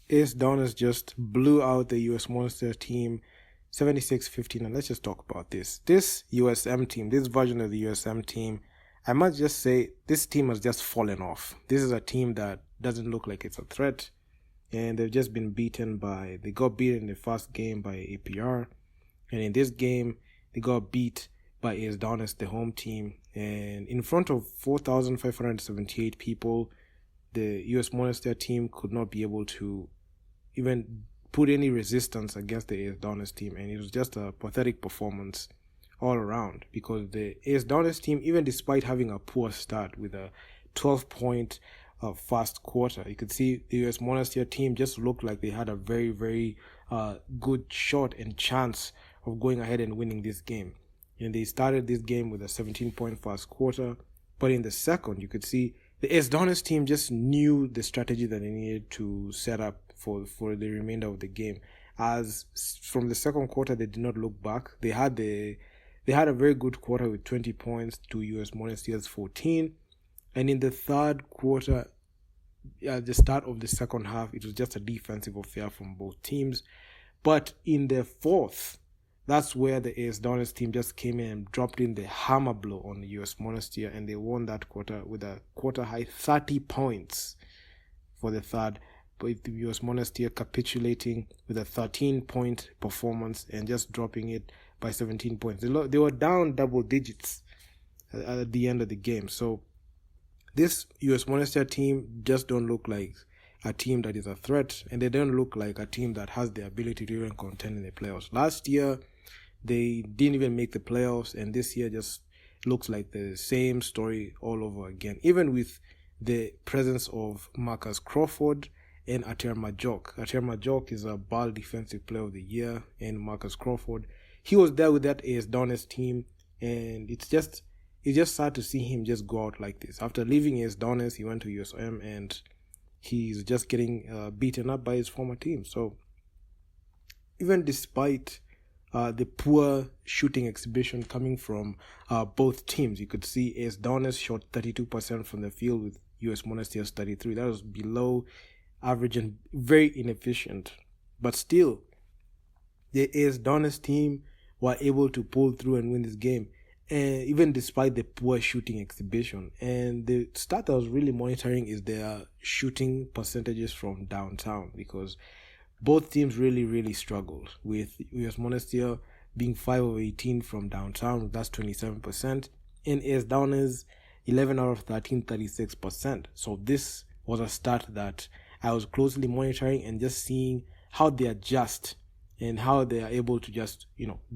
AS Douanes just blew out the US Monastir team 76-15. And let's just talk about this. This USM team, this version of the USM team, I must just say this team has just fallen off. This is a team that doesn't look like it's a threat. And they've just been they got beaten in the first game by APR. And in this game, they got beat by AS Douanes, the home team. And in front of 4,578 people, the US Monastir team could not be able to even put any resistance against the AS Douanes team. And it was just a pathetic performance all around, because the AS Douanes team, even despite having a poor start with a 12-point first quarter, you could see the US Monastir team just looked like they had a very, very good shot and chance of going ahead and winning this game. And they started this game with a 17-point first quarter, but in the second, you could see the AS Douanes team just knew the strategy that they needed to set up for the remainder of the game. As from the second quarter, they did not look back. They had a very good quarter with 20 points to US Monastir's 14. And in the third quarter, at the start of the second half, it was just a defensive affair from both teams. But in the fourth, that's where the AS Douanes team just came in and dropped in the hammer blow on the US Monastir, and they won that quarter with a quarter-high 30 points for the third. But the US Monastir capitulating with a 13-point performance and just dropping it by 17 points. They were down double digits at the end of the game. So this US Monastir team just don't look like a team that is a threat, and they don't look like a team that has the ability to even contend in the playoffs. Last year, they didn't even make the playoffs, and this year just looks like the same story all over again. Even with the presence of Marcus Crawford and Ater Majok. Ater Majok is a BAL Defensive Player of the Year, and Marcus Crawford, he was there with that AS Douanes team, and it's just sad to see him just go out like this. After leaving AS Douanes, he went to USM, and he's just getting beaten up by his former team. So even despite the poor shooting exhibition coming from both teams, you could see AS Douanes shot 32% from the field with US Monastir's 33%. That was below average and very inefficient. But still, the AS Douanes team were able to pull through and win this game, even despite the poor shooting exhibition. And the stat I was really monitoring is their shooting percentages from downtown, because both teams really struggled, with US Monastir being 5 of 18 from downtown, that's 27%, and AS Douanes 11 out of 13, 36%. So this was a stat that I was closely monitoring and just seeing how they adjust and how they are able to just,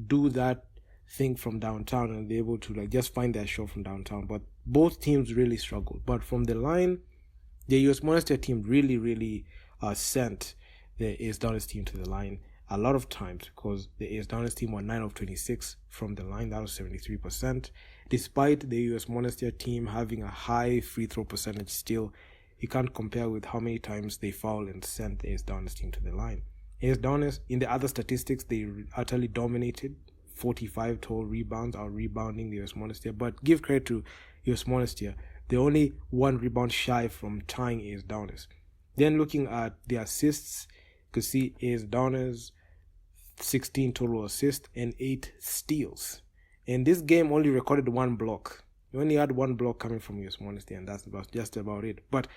do that thing from downtown, and they're able to just find their shot from downtown. But both teams really struggled. But from the line, the US Monastir team really sent the AS Douanes team to the line a lot of times, because the AS Douanes team were 9 of 26 from the line. That was 73%. Despite the US Monastir team having a high free throw percentage, still, you can't compare with how many times they fouled and sent the AS Douanes team to the line. AS Douanes, in the other statistics, they utterly dominated. 45 total rebounds, out rebounding the US Monastir. But give credit to US Monastir, they're only one rebound shy from tying AS Douanes. Then looking at the assists, you could see AS Douanes 16 total assists and 8 steals. And this game only recorded one block. We only had one block coming from US Monastir, and that's just about it. But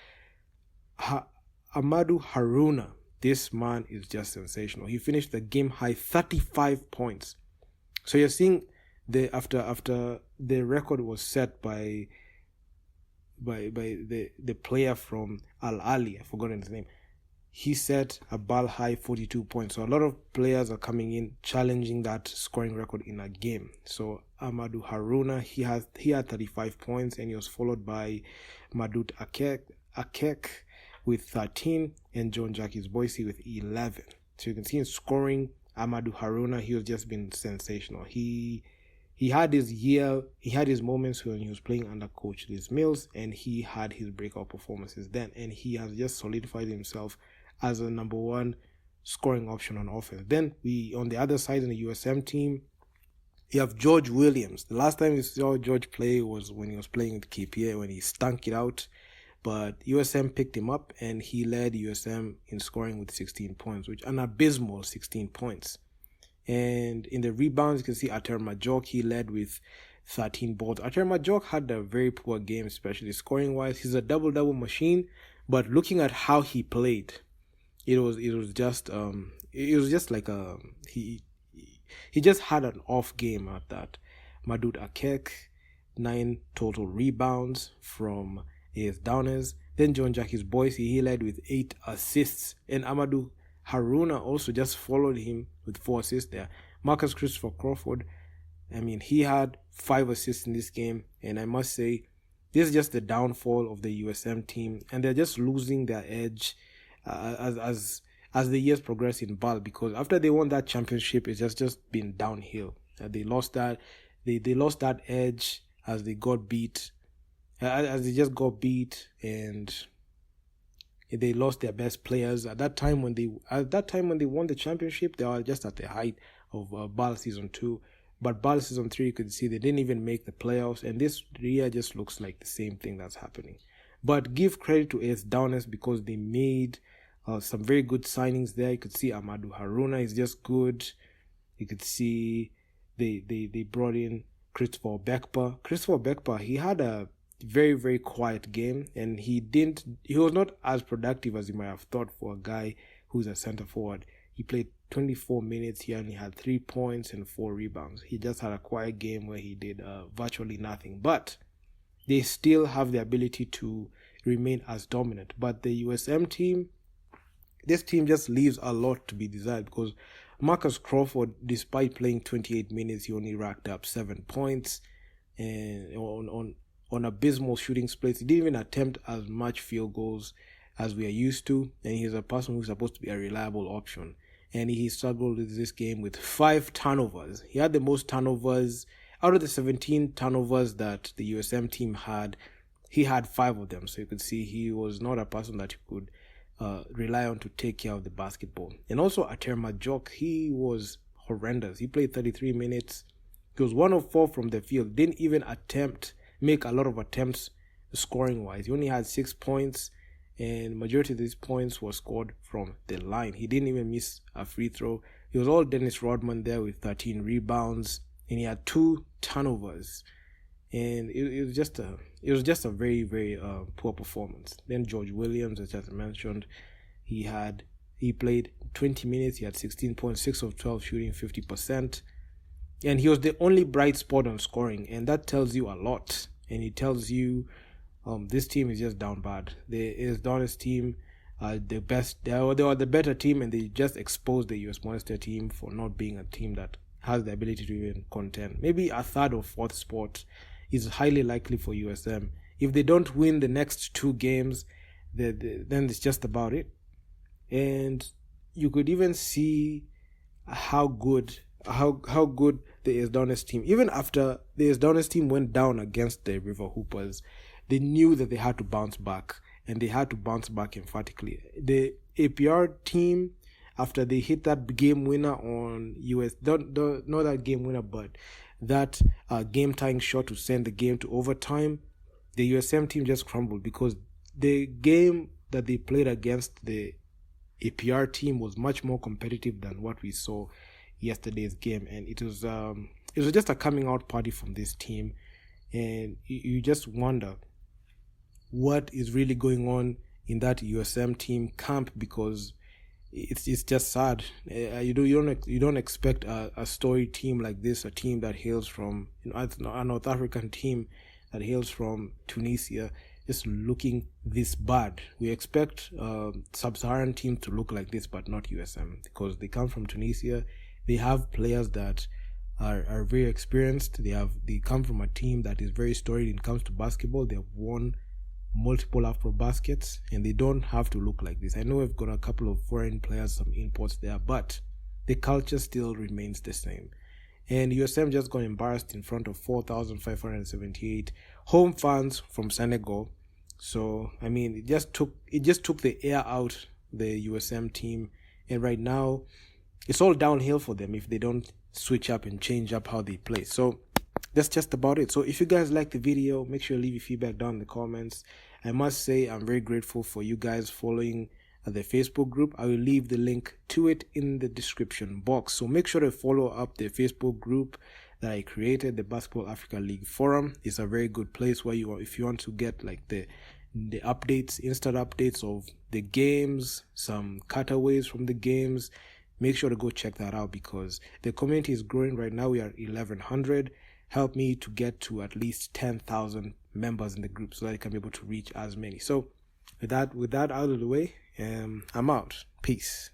Amadou Haruna, this man is just sensational. He finished the game high 35 points. So you're seeing after the record was set by the player from Al Ali, I've forgotten his name. He set a BAL high 42 points. So a lot of players are coming in challenging that scoring record in a game. So Amadou Haruna, he had 35 points, and he was followed by Madut Akek with 13 and John Jacques Boise with 11. So you can see in scoring, Amadou Haruna, he has just been sensational. He had his moments when he was playing under Coach Liz Mills, and he had his breakout performances then, and he has just solidified himself as a number one scoring option on offense. Then on the other side in the USM team, you have George Williams. The last time we saw George play was when he was playing with KPA, when he stunk it out but USM picked him up and he led USM in scoring with 16 points, which an abysmal 16 points. And in the rebounds, you can see Ater Majok, he led with 13 balls. Ater Majok had a very poor game, especially scoring-wise. He's a double-double machine, but looking at how he played, it was just like he just had an off game at that. Madud Akek, 9 total rebounds from AS Douanes. Then John Jackie's boys, he led with 8 assists, and Amadou Haruna also just followed him with 4 assists there. Marcus Christopher Crawford, I mean, he had 5 assists in this game, and I must say, this is just the downfall of the USM team, and they're just losing their edge as the years progress in BAL, because after they won that championship, it's just been downhill. They lost that edge as they got beat, as they just got beat, and they lost their best players. At that time when they won the championship, they were just at the height of BAL Season 2. But BAL Season 3, you could see they didn't even make the playoffs. And this year just looks like the same thing that's happening. But give credit to AS Douanes because they made some very good signings there. You could see Amadou Haruna is just good. You could see they brought in Christopher Bekpa. Christopher Bekpa, he had a very, very quiet game, and he was not as productive as you might have thought for a guy who's a center forward. He played 24 minutes here and he had 3 points and 4 rebounds. He just had a quiet game where he did virtually nothing, but they still have the ability to remain as dominant. But the USM team, this team just leaves a lot to be desired, because Marcus Crawford, despite playing 28 minutes, he only racked up 7 points, and on abysmal shooting splits. He didn't even attempt as much field goals as we are used to, and he's a person who's supposed to be a reliable option. And he struggled with this game with 5 turnovers. He had the most turnovers out of the 17 turnovers that the USM team had. He had 5 of them, so you could see he was not a person that you could rely on to take care of the basketball. And also Ater Majok, he was horrendous. He played 33 minutes. He was 1 of 4 from the field. Didn't even make a lot of attempts scoring wise. He only had 6 points, and majority of these points were scored from the line. He didn't even miss a free throw. It was all Dennis Rodman there with 13 rebounds, and he had 2 turnovers. And it was just a very, very poor performance. Then George Williams, as I mentioned, he played 20 minutes. He had 16 points, 6 of 12 shooting, 50%. And he was the only bright spot on scoring, and that tells you a lot. And it tells you this team is just down bad. The Douanes team are the best. They are the better team, and they just exposed the US Monastir team for not being a team that has the ability to even contend. Maybe a 3rd or 4th spot is highly likely for USM. If they don't win the next 2 games, then it's just about it. And you could even see how good the AS Douanes team, even after the AS Douanes team went down against the River Hoopers, they knew that they had to bounce back, and they had to bounce back emphatically. The APR team, after they hit that game winner on not that game winner, but that game-tying shot to send the game to overtime, the USM team just crumbled, because the game that they played against the APR team was much more competitive than what we saw yesterday's game, and it was just a coming out party from this team, and you just wonder what is really going on in that USM team camp, because it's just sad. You don't expect a story team like this, a team that hails from a North African team that hails from Tunisia, just looking this bad. We expect sub-Saharan team to look like this, but not USM, because they come from Tunisia. They have players that are very experienced. They come from a team that is very storied when it comes to basketball. They have won multiple Afro baskets, and they don't have to look like this. I know we've got a couple of foreign players, some imports there, but the culture still remains the same. And USM just got embarrassed in front of 4,578 home fans from Senegal. So I mean, it just took the air out the USM team, and right now it's all downhill for them if they don't switch up and change up how they play. So that's just about it. So if you guys like the video, make sure you leave your feedback down in the comments. I must say I'm very grateful for you guys following the Facebook group. I will leave the link to it in the description box. So make sure to follow up the Facebook group that I created, the Basketball Africa League Forum. It's a very good place where if you want to get like the updates, instant updates of the games, some cutaways from the games, make sure to go check that out because the community is growing. Right now we are 1,100. Help me to get to at least 10,000 members in the group so that I can be able to reach as many. So with that out of the way, I'm out. Peace.